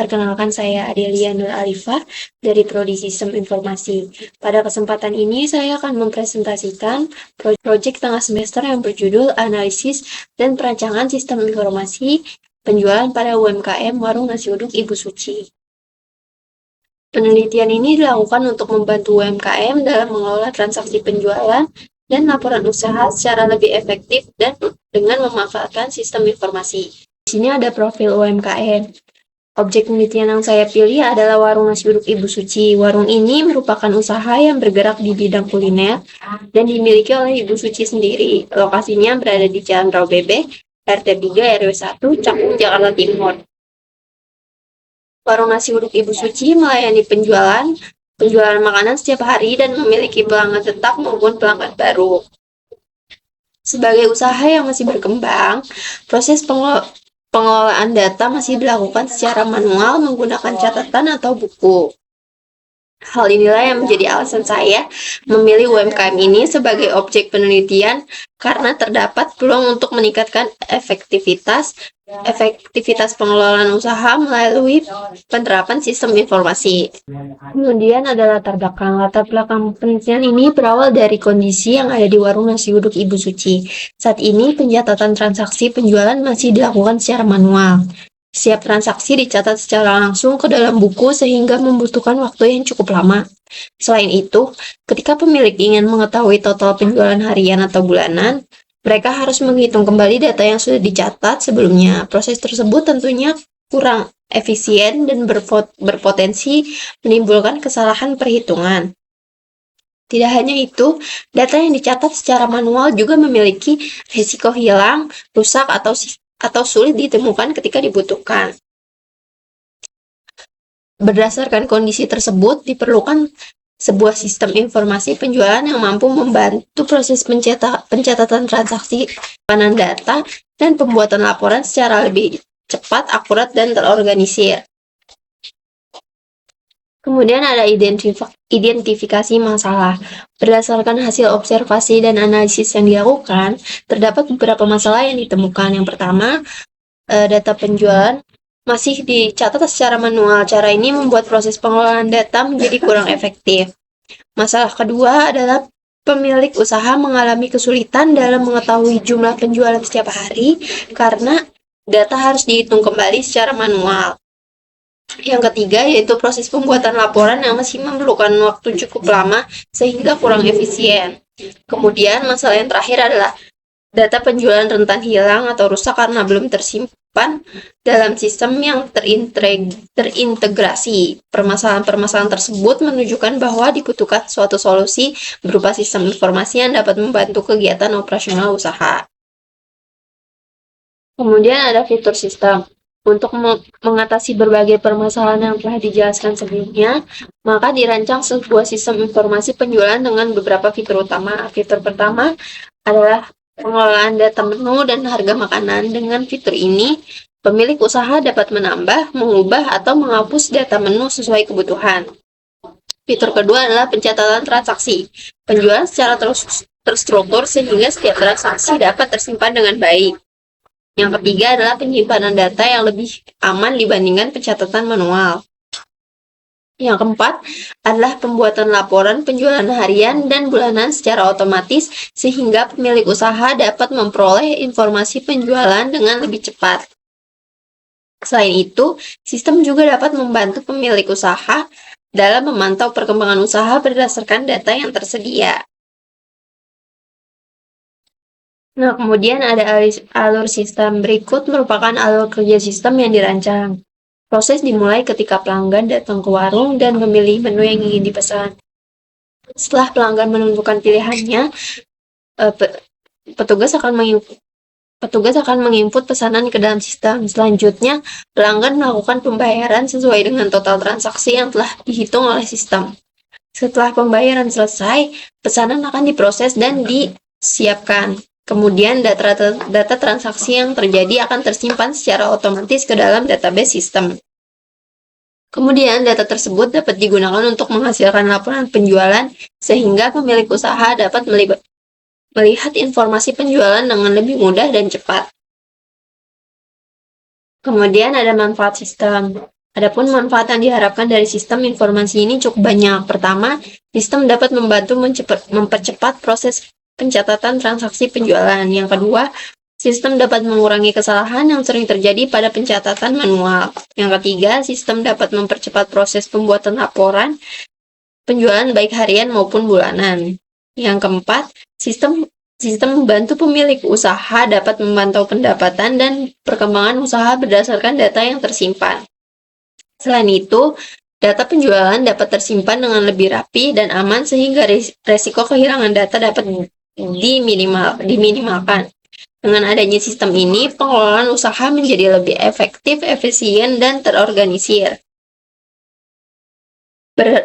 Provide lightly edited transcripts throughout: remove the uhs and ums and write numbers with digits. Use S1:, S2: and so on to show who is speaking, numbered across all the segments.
S1: perkenalkan saya Adelia Nur Alifah dari Prodi Sistem Informasi. Pada kesempatan ini saya akan mempresentasikan proyek tengah semester yang berjudul Analisis dan Perancangan Sistem Informasi Penjualan pada UMKM Warung Nasi Uduk Ibu Suci. Penelitian ini dilakukan untuk membantu UMKM dalam mengelola transaksi penjualan dan laporan usaha secara lebih efektif dan dengan memanfaatkan sistem informasi. Di sini ada profil UMKM. Objek penelitian yang saya pilih adalah Warung Nasi Uduk Ibu Suci. Warung ini merupakan usaha yang bergerak di bidang kuliner dan dimiliki oleh Ibu Suci sendiri. Lokasinya berada di Jalan Rau Bebek, RT 3 RW 1, Cakung, Jakarta Timur. Warung Nasi Uduk Ibu Suci melayani penjualan makanan setiap hari dan memiliki pelanggan tetap maupun pelanggan baru. Sebagai usaha yang masih berkembang, proses pengelolaan data masih dilakukan secara manual menggunakan catatan atau buku. Hal inilah yang menjadi alasan saya memilih UMKM ini sebagai objek penelitian karena terdapat peluang untuk meningkatkan efektivitas pengelolaan usaha melalui penerapan sistem informasi. Kemudian ada latar belakang. Latar belakang penelitian ini berawal dari kondisi yang ada di Warung Nasi Uduk Ibu Suci. Saat ini pencatatan transaksi penjualan masih dilakukan secara manual. Setiap transaksi dicatat secara langsung ke dalam buku sehingga membutuhkan waktu yang cukup lama. Selain itu, ketika pemilik ingin mengetahui total penjualan harian atau bulanan, mereka harus menghitung kembali data yang sudah dicatat sebelumnya. Proses tersebut tentunya kurang efisien dan berpotensi menimbulkan kesalahan perhitungan. Tidak hanya itu, data yang dicatat secara manual juga memiliki risiko hilang, rusak, atau sulit ditemukan ketika dibutuhkan. Berdasarkan kondisi tersebut, diperlukan sebuah sistem informasi penjualan yang mampu membantu proses pencatatan transaksi, penyimpanan data, dan pembuatan laporan secara lebih cepat, akurat, dan terorganisir. Kemudian ada identifikasi masalah. Berdasarkan hasil observasi dan analisis yang dilakukan, terdapat beberapa masalah yang ditemukan. Yang pertama, data penjualan masih dicatat secara manual. Cara ini membuat proses pengelolaan data menjadi kurang efektif. Masalah kedua adalah pemilik usaha mengalami kesulitan dalam mengetahui jumlah penjualan setiap hari karena data harus dihitung kembali secara manual. Yang ketiga yaitu proses pembuatan laporan yang masih memerlukan waktu cukup lama sehingga kurang efisien. Kemudian masalah yang terakhir adalah data penjualan rentan hilang atau rusak karena belum tersimpan dalam sistem yang terintegrasi. Permasalahan-permasalahan tersebut menunjukkan bahwa dibutuhkan suatu solusi berupa sistem informasi yang dapat membantu kegiatan operasional usaha. Kemudian ada fitur sistem. Untuk mengatasi berbagai permasalahan yang telah dijelaskan sebelumnya, maka dirancang sebuah sistem informasi penjualan dengan beberapa fitur utama. Fitur pertama adalah pengelolaan data menu dan harga makanan. Dengan fitur ini, pemilik usaha dapat menambah, mengubah, atau menghapus data menu sesuai kebutuhan. Fitur kedua adalah pencatatan transaksi. Penjualan secara terstruktur sehingga setiap transaksi dapat tersimpan dengan baik. Yang ketiga adalah penyimpanan data yang lebih aman dibandingkan pencatatan manual. Yang keempat adalah pembuatan laporan penjualan harian dan bulanan secara otomatis sehingga pemilik usaha dapat memperoleh informasi penjualan dengan lebih cepat. Selain itu, sistem juga dapat membantu pemilik usaha dalam memantau perkembangan usaha berdasarkan data yang tersedia. Nah, kemudian ada alur sistem. Berikut merupakan alur kerja sistem yang dirancang. Proses dimulai ketika pelanggan datang ke warung dan memilih menu yang ingin dipesan. Setelah pelanggan menentukan pilihannya, petugas akan menginput pesanan ke dalam sistem. Selanjutnya, pelanggan melakukan pembayaran sesuai dengan total transaksi yang telah dihitung oleh sistem. Setelah pembayaran selesai, pesanan akan diproses dan disiapkan. Kemudian data transaksi yang terjadi akan tersimpan secara otomatis ke dalam database sistem. Kemudian data tersebut dapat digunakan untuk menghasilkan laporan penjualan sehingga pemilik usaha dapat melihat informasi penjualan dengan lebih mudah dan cepat. Kemudian ada manfaat sistem. Adapun manfaat yang diharapkan dari sistem informasi ini cukup banyak. Pertama, sistem dapat membantu mempercepat proses pencatatan transaksi penjualan. Yang kedua, sistem dapat mengurangi kesalahan yang sering terjadi pada pencatatan manual. Yang ketiga, sistem dapat mempercepat proses pembuatan laporan penjualan baik harian maupun bulanan. Yang keempat, sistem membantu pemilik usaha dapat memantau pendapatan dan perkembangan usaha berdasarkan data yang tersimpan. Selain itu, data penjualan dapat tersimpan dengan lebih rapi dan aman sehingga resiko kehilangan data dapat diminimalkan. Dengan adanya sistem ini, pengelolaan usaha menjadi lebih efektif, efisien, dan terorganisir.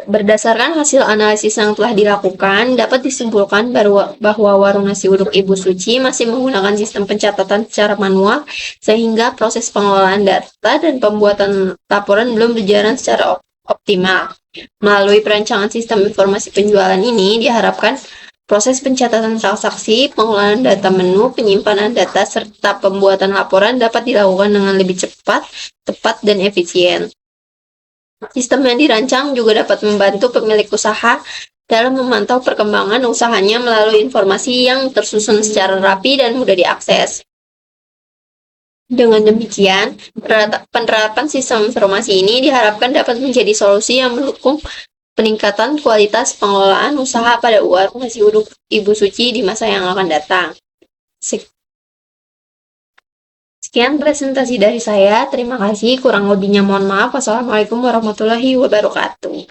S1: Berdasarkan hasil analisis yang telah dilakukan, dapat disimpulkan bahwa warung nasi uduk Ibu Suci masih menggunakan sistem pencatatan secara manual, sehingga proses pengelolaan data dan pembuatan laporan belum berjalan secara optimal. Melalui perancangan sistem informasi penjualan ini, diharapkan proses pencatatan transaksi, pengelolaan data menu, penyimpanan data, serta pembuatan laporan dapat dilakukan dengan lebih cepat, tepat, dan efisien. Sistem yang dirancang juga dapat membantu pemilik usaha dalam memantau perkembangan usahanya melalui informasi yang tersusun secara rapi dan mudah diakses. Dengan demikian, penerapan sistem informasi ini diharapkan dapat menjadi solusi yang mendukung peningkatan kualitas pengelolaan usaha pada warung nasi uduk Ibu Suci di masa yang akan datang. Sekian presentasi dari saya. Terima kasih. Kurang lebihnya mohon maaf. Wassalamualaikum warahmatullahi wabarakatuh.